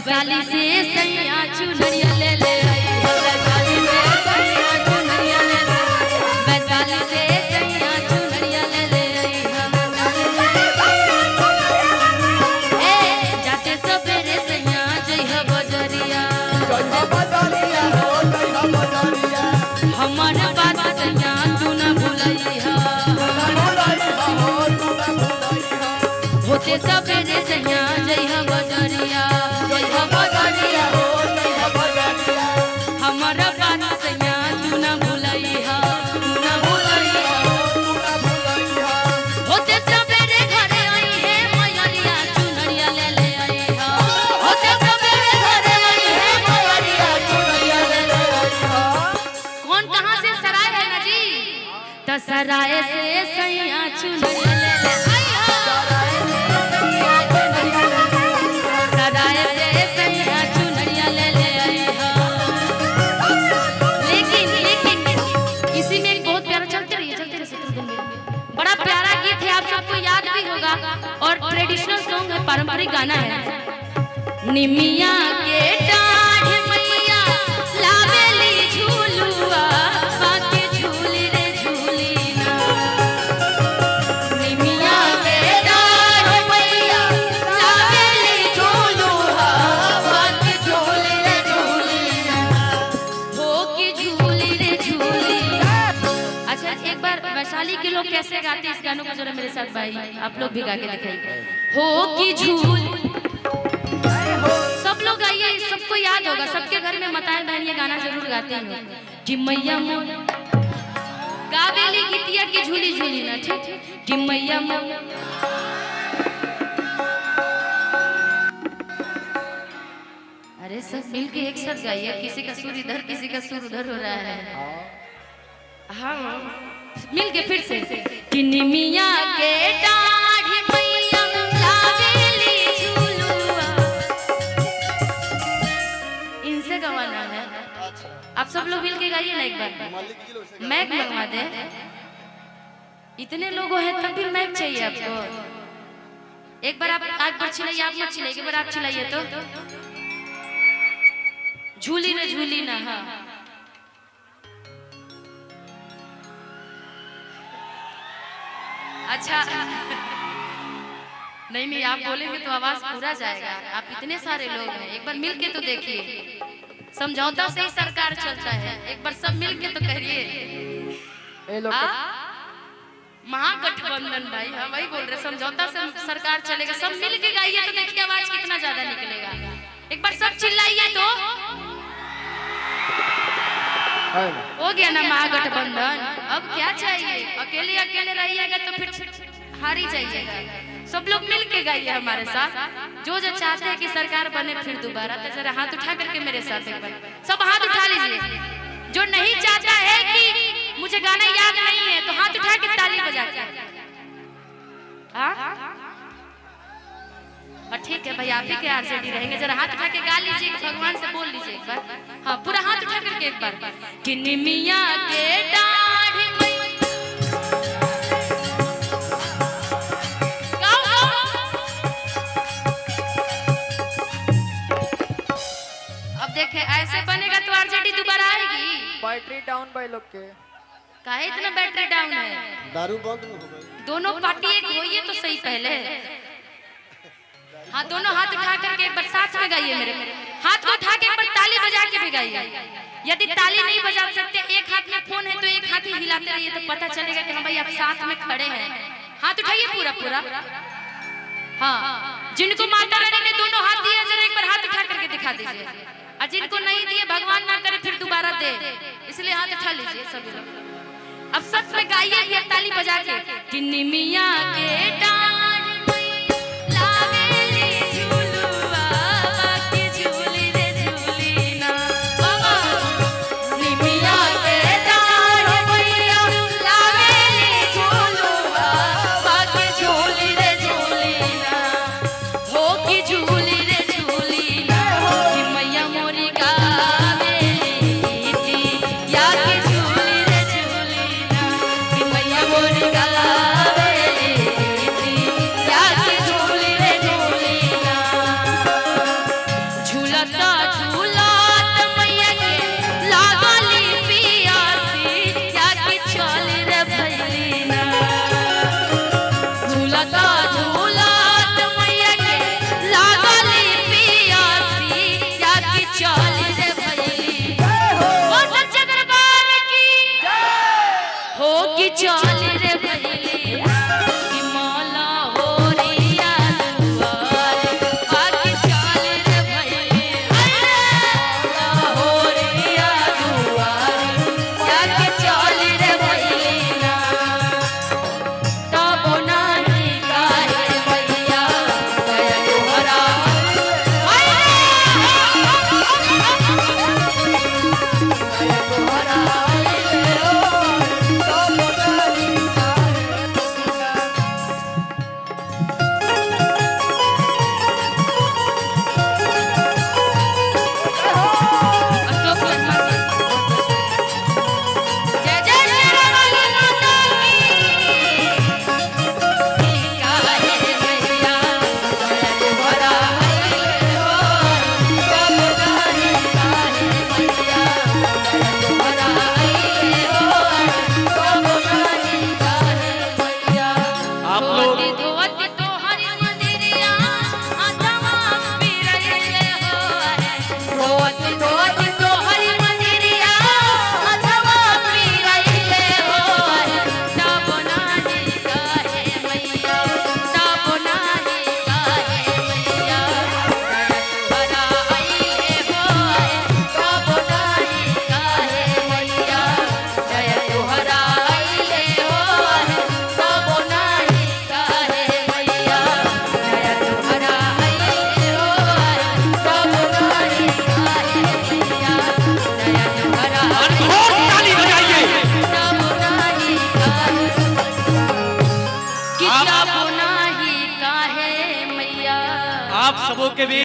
वैशाली से सैया चुनरिया ले ले आई हो, वैशाली से सैया चुनरिया ले ले, वैशाली से सैया चुनरिया ले ले आई हो। ए जाते सवेरे सैया जइहा बजरिया, हमर बात सैया तू न भुलइहा, होते सवेरे सैया जइहा बजरिया, जइहा बजरिया हो जइहा बजरिया, हमर बात सैया तू न भुलइहा, तू न भुलइहा, तू न भुलइहा, होते सवेरे घरे आई है मयरिया चुनरिया ले ले आई हा, होते सवेरे घरे आई है मयरिया चुनरिया ले ले आई हा। कौन कहां से सराय है ना जी, त सराय से सैया चुनरिया ले ले आई हा, सराय से सैया चुनरिया ले ले आई हा। लेकिन इसी में एक बहुत प्यारा चलते रहिए शत्रुघ्न में बड़ा प्यारा गीत है, आप सबको याद भी होगा और ट्रेडिशनल सॉन्ग है, पारंपरिक गाना है। निमिया के डाढ़ मैया लावेली झूलुआ, बाके झूली रे झूली ना, निमिया के डाढ़ मैया लावेली झूलुआ, बाके झूली रे झूली ना, हो की झूली रे झूली। अच्छा एक बार वैशाली के लोग कैसे गाते इस गानों को जरा मेरे साथ भाई आप लोग भी गा के दिखाइए। हो की झूल, सब लोग गाइए, सबको याद होगा, सबके घर में माताएं बहन ये गाना जरूर गाते हैं कि मैया मोर गावेली गीतिया की झूली झूली ना, ठीक कि मैया मोर। अरे सब मिलके एक साथ गाइए, किसी का सुर इधर किसी का सुर उधर हो रहा है। हाँ मिलके फिर से कि निमिया के डाढ़ी मैया लावेली झूलुआ, इनसे गवाना है। आप सब लोग मिलके गाइए ना एक बार, मैक मंगवा दे, इतने लोग हैं तब भी मैक चाहिए आपको। एक बार आप आग पर चिल्लाइए, आप मत चिल्लाइए, एक बार आप चिल्लाइए तो झूली ना झूली ना। हाँ अच्छा नहीं आप बोलेंगे तो आवाज पूरा जाएगा, आप इतने सारे लोग हैं, एक बार मिलके तो देखिए, समझौता से ही सरकार चलता है, एक बार सब मिलके तो करिए। महागठबंधन भाई, हाँ वही बोल रहे, समझौता से सरकार चलेगा, सब मिलके गाइए तो देखिए आवाज कितना ज्यादा निकलेगा। एक बार सब चिल्लाइए तो हो गया ना महागठबंधन। अब क्या चाहिए, अकेले अकेले रहिएगा तो फिर हार ही जाइएगा। सब लोग मिलके गाइए हमारे साथ, जो जो चाहते हैं कि सरकार बने फिर दोबारा, तो जरा हाथ उठा करके मेरे साथ एक बार सब हाथ उठा लीजिए। जो नहीं चाहता है कि मुझे गाना याद नहीं है तो हाथ उठा के ताली बजा के। ठीक है भाई, आप ही के आरजेडी रहेंगे, जरा हाथ उठा के गा लीजिए, भगवान से बोल लीजिए एक बार। हाँ पूरा हाथ उठा करके एक बार कि निमिया के डाढ़ देखे ऐसे बनेगा तो आरजेडी दोबारा आएगी। बैटरी डाउन भाई लोग के काहे इतना बैटरी डाउन है, दारू बंद हो गई, दोनों पार्टी एक होइए तो सही पहले। हाँ दोनों हाथ उठा करके एक बार साथ में गाइए, मेरे हाथ को उठा के एक बार ताली बजा के भी गाइए। यदि ताली नहीं बजा सकते, एक हाथ में फोन है तो एक हाथ ही हिलाते रहिए तो पता चलेगा कि हाँ भाई आप साथ में खड़े हैं। हाथ उठाइए पूरा पूरा। हाँ जिनको माता रानी ने दोनों हाथ दिए जरा एक बार हाथ उठा करके दिखा दीजिए, और जिनको नहीं दिए भगवान ना करे फिर दोबारा दे, इसलिए हाथ उठा लीजिए सभी लोग। अब सच में गाइए भी ताली बजा के कि निमिया के डाढ़ लावेली झूलुआ, बाकी झूली रे झूली ना, निमिया के डाढ़ मैया लावेली झूलुआ, बाकी झूली रे झूली ना, हो की झूली रे झूली ना, कि मैया मोरी गावेली थी, या की झूली रे झूली ना, कि मैया मोरी गावेली थी, बाबू के भी